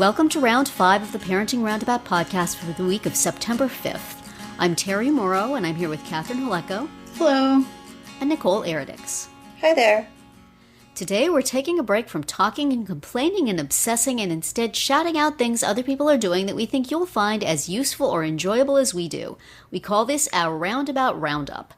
Welcome to Round 5 of the Parenting Roundabout podcast for the week of September 5th. I'm Terry Morrow, and I'm here with Catherine Halecko. Hello. And Nicole Eridix. Hi there. Today we're taking a break from talking and complaining and obsessing and instead shouting out things other people are doing that we think you'll find as useful or enjoyable as we do. We call this our Roundabout Roundup.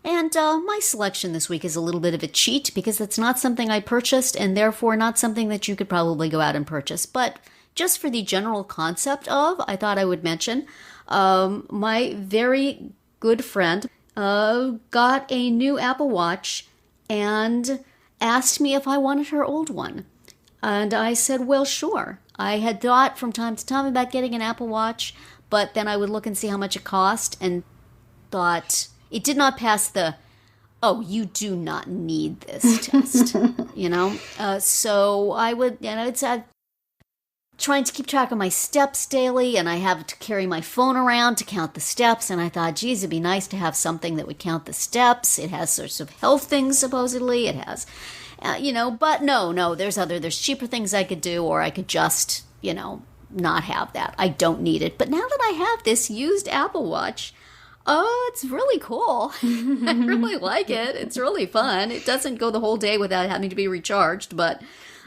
And my selection this week is a little bit of a cheat because it's not something I purchased and therefore not something that you could probably go out and purchase. But just for the general concept of, I thought I would mention, my very good friend got a new Apple Watch and asked me if I wanted her old one. And I said, well, sure. I had thought from time to time about getting an Apple Watch, but then I would look and see how much it cost and thought it did not pass the, oh, you do not need this test, you know? So I would, it's trying to keep track of my steps daily, and I have to carry my phone around to count the steps, and I thought, geez, it'd be nice to have something that would count the steps. It has sorts of health things, supposedly. It has, but no, there's cheaper things I could do, or I could just, not have that. I don't need it. But now that I have this used Apple Watch, it's really cool. I really like it. It's really fun. It doesn't go the whole day without having to be recharged, but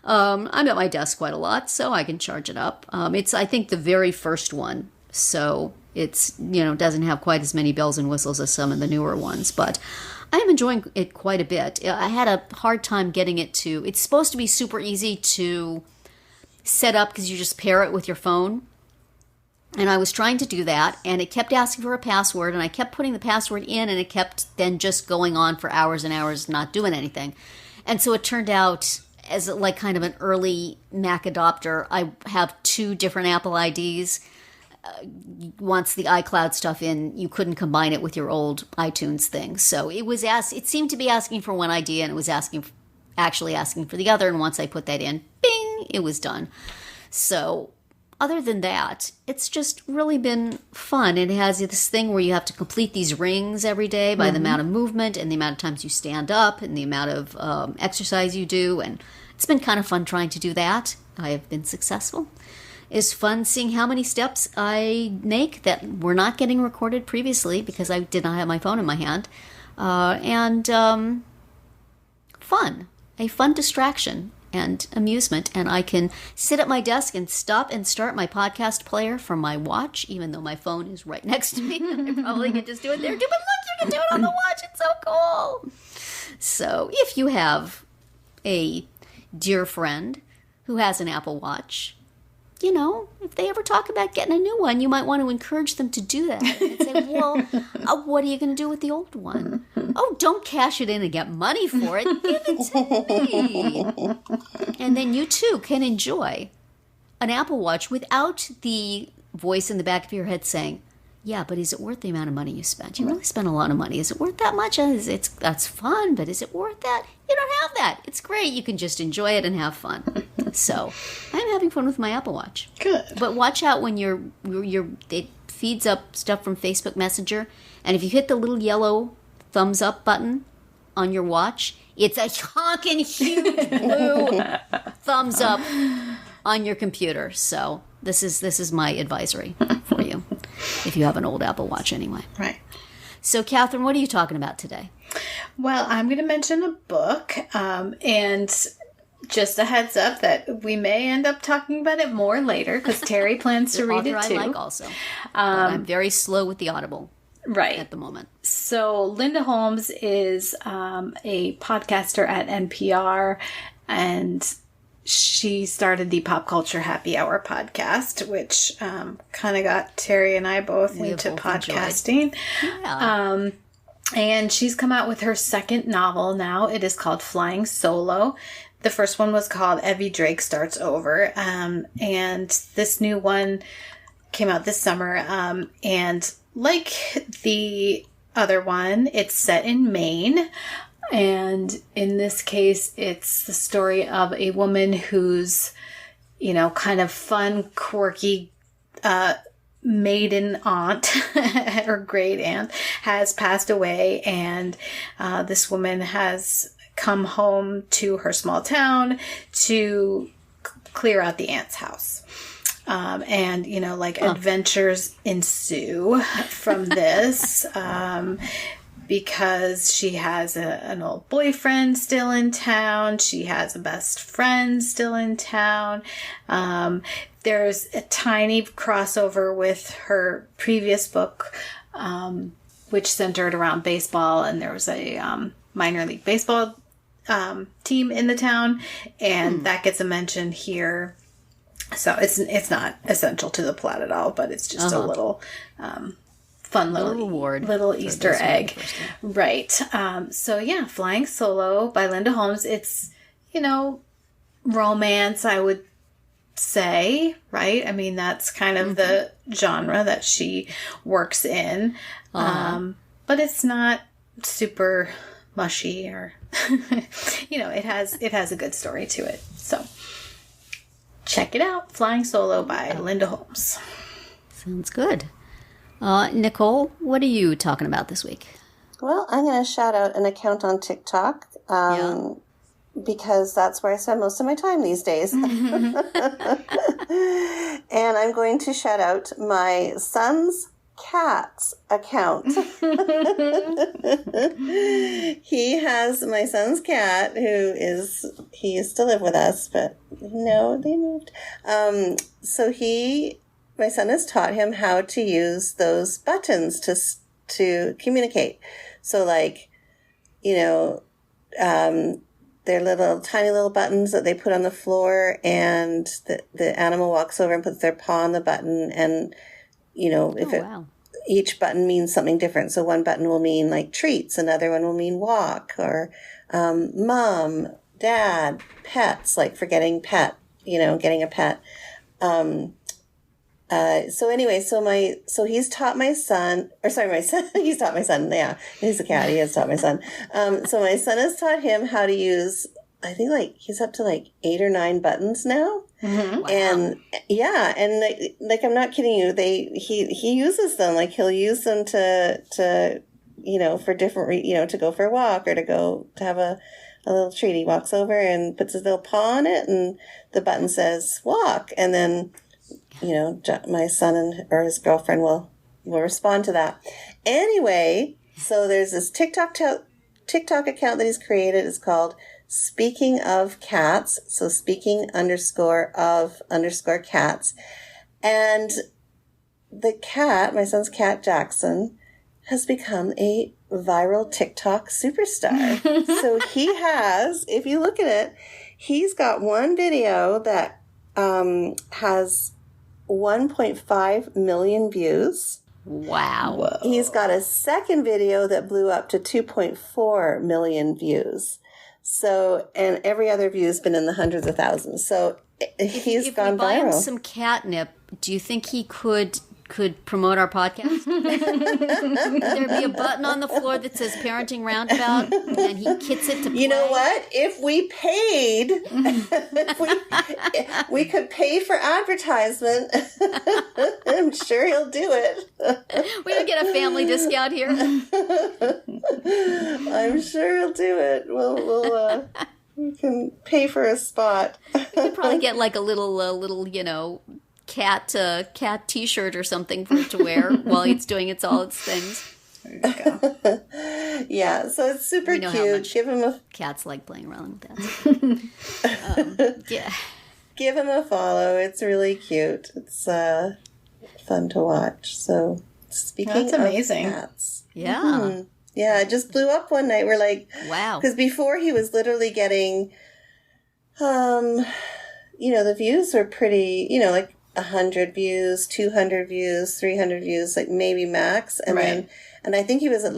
I'm at my desk quite a lot, so I can charge it up. It's, I think, the very first one, so it's, doesn't have quite as many bells and whistles as some of the newer ones, but I am enjoying it quite a bit. I had a hard time getting it to, it's supposed to be super easy to set up because you just pair it with your phone. And I was trying to do that, and it kept asking for a password, and I kept putting the password in, and it kept then just going on for hours and hours not doing anything. And so it turned out, as like kind of an early Mac adopter, I have two different Apple IDs. Once the iCloud stuff in, you couldn't combine it with your old iTunes thing. So it seemed to be asking for one ID, and it was actually asking for the other, and once I put that in, bing, it was done. So other than that, it's just really been fun. It has this thing where you have to complete these rings every day by the amount of movement and the amount of times you stand up and the amount of exercise you do. And it's been kind of fun trying to do that. I have been successful. It's fun seeing how many steps I make that were not getting recorded previously because I did not have my phone in my hand. Fun. A fun distraction and amusement, and I can sit at my desk and stop and start my podcast player from my watch, even though my phone is right next to me. I probably can just do it there too, but look, you can do it on the watch. It's so cool. So if you have a dear friend who has an Apple Watch, if they ever talk about getting a new one, you might want to encourage them to do that. And say, well, what are you going to do with the old one? Oh, don't cash it in and get money for it. Give it to me. And then you, too, can enjoy an Apple Watch without the voice in the back of your head saying, yeah, but is it worth the amount of money you spent? You really spent a lot of money. Is it worth that much? That's fun, but is it worth that? You don't have that. It's great. You can just enjoy it and have fun. So I'm having fun with my Apple Watch. Good. But watch out when it feeds up stuff from Facebook Messenger, and if you hit the little yellow thumbs up button on your watch, it's a honking huge blue thumbs up on your computer. So this is my advisory for you, if you have an old Apple Watch anyway. Right. So, Catherine, what are you talking about today? Well, I'm going to mention a book, and just a heads up that we may end up talking about it more later, because Terry plans to read it too. I like also. But I'm very slow with the Audible. Right. At the moment. So Linda Holmes is a podcaster at NPR, and she started the Pop Culture Happy Hour podcast, which kind of got Terry and I both into podcasting. Yeah. And she's come out with her second novel now. It is called Flying Solo. The first one was called Evie Drake Starts Over. And this new one came out this summer. And like the other one, it's set in Maine. And in this case, it's the story of a woman who's, kind of fun, quirky, maiden aunt, or great aunt, has passed away. And this woman has come home to her small town to clear out the aunt's house. And, like adventures ensue from this. Because she has an old boyfriend still in town. She has a best friend still in town. There's a tiny crossover with her previous book, which centered around baseball. And there was a minor league baseball team in the town. And that gets a mention here. So it's not essential to the plot at all, but it's just a little... fun little reward, little Easter egg, right? So yeah, Flying Solo by Linda Holmes. It's romance, I would say, right? I mean, that's kind of the genre that she works in, but it's not super mushy or it has a good story to it. So check it out, Flying Solo by Linda Holmes. Sounds good. Nicole, what are you talking about this week? Well, I'm going to shout out an account on TikTok because that's where I spend most of my time these days. And I'm going to shout out my son's cat's account. He has my son's cat he used to live with us, but no, they moved. So my son has taught him how to use those buttons to communicate. So they're tiny little buttons that they put on the floor, and the animal walks over and puts their paw on the button, and each button means something different. So one button will mean like treats, another one will mean walk, or mom, dad, pets, like for getting getting a pet. So he's taught my son, he's taught my son, yeah, he's a cat, he has taught my son. So my son has taught him how to use, I think he's up to 8 or 9 buttons now. Mm-hmm. Wow. And yeah, and I'm not kidding you, he uses them, he'll use them to for different, to go for a walk or to have a little treat. He walks over and puts his little paw on it, and the button says walk, and then my son or his girlfriend will respond to that. Anyway, so there's this TikTok account that he's created. It's called Speaking of Cats. So speaking _ cats. And the cat, my son's cat, Jackson, has become a viral TikTok superstar. So he has, if you look at it, he's got one video that has 1.5 million views. Wow. Whoa. He's got a second video that blew up to 2.4 million views. So, and every other view has been in the hundreds of thousands. So he's gone viral. If we buy him some catnip, do you think he could promote our podcast? Could there be a button on the floor that says Parenting Roundabout, and he kits it to play? You know what? If we paid, we could pay for advertisement. I'm sure he'll do it. We would get a family discount here. I'm sure he'll do it. We can pay for a spot. We could probably get a little, cat t-shirt or something for it to wear while it's doing all its things. There you go. Yeah, so it's super cute. Give him cats like playing around with that. Yeah. Give him a follow. It's really cute. It's fun to watch. So speaking of cats. Yeah. Mm-hmm. Yeah, it just blew up one night. We're like, wow. Because before he was literally getting the views were pretty, 100 views, 200 views, 300 views, maybe max. And then, and I think he was at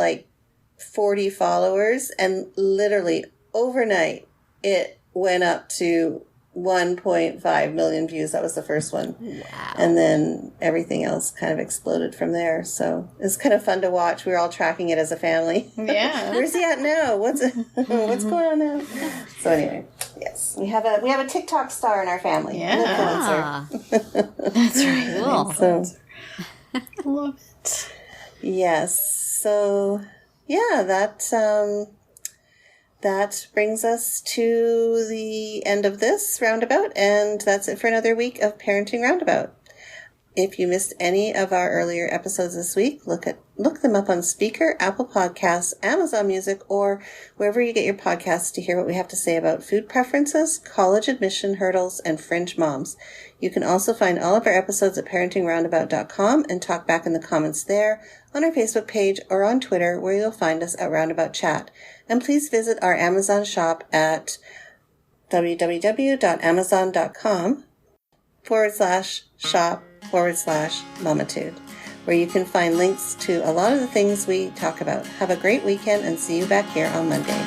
40 followers, and literally overnight it went up to 1.5 million views. That was the first one. Wow. And then everything else kind of exploded from there. So it's kind of fun to watch. We were all tracking it as a family. Yeah. Where's he at now? What's going on now? So anyway, yes. We have a TikTok star in our family. Yeah. That's right. Cool. So, love it. Yes. So yeah, that brings us to the end of this Roundabout, and that's it for another week of Parenting Roundabout. If you missed any of our earlier episodes this week, look them up on Speaker, Apple Podcasts, Amazon Music, or wherever you get your podcasts to hear what we have to say about food preferences, college admission hurdles, and fringe moms. You can also find all of our episodes at parentingroundabout.com and talk back in the comments there, on our Facebook page, or on Twitter, where you'll find us at Roundabout Chat. And please visit our Amazon shop at www.amazon.com/shop/Mamitude, where you can find links to a lot of the things we talk about. Have a great weekend and see you back here on Monday.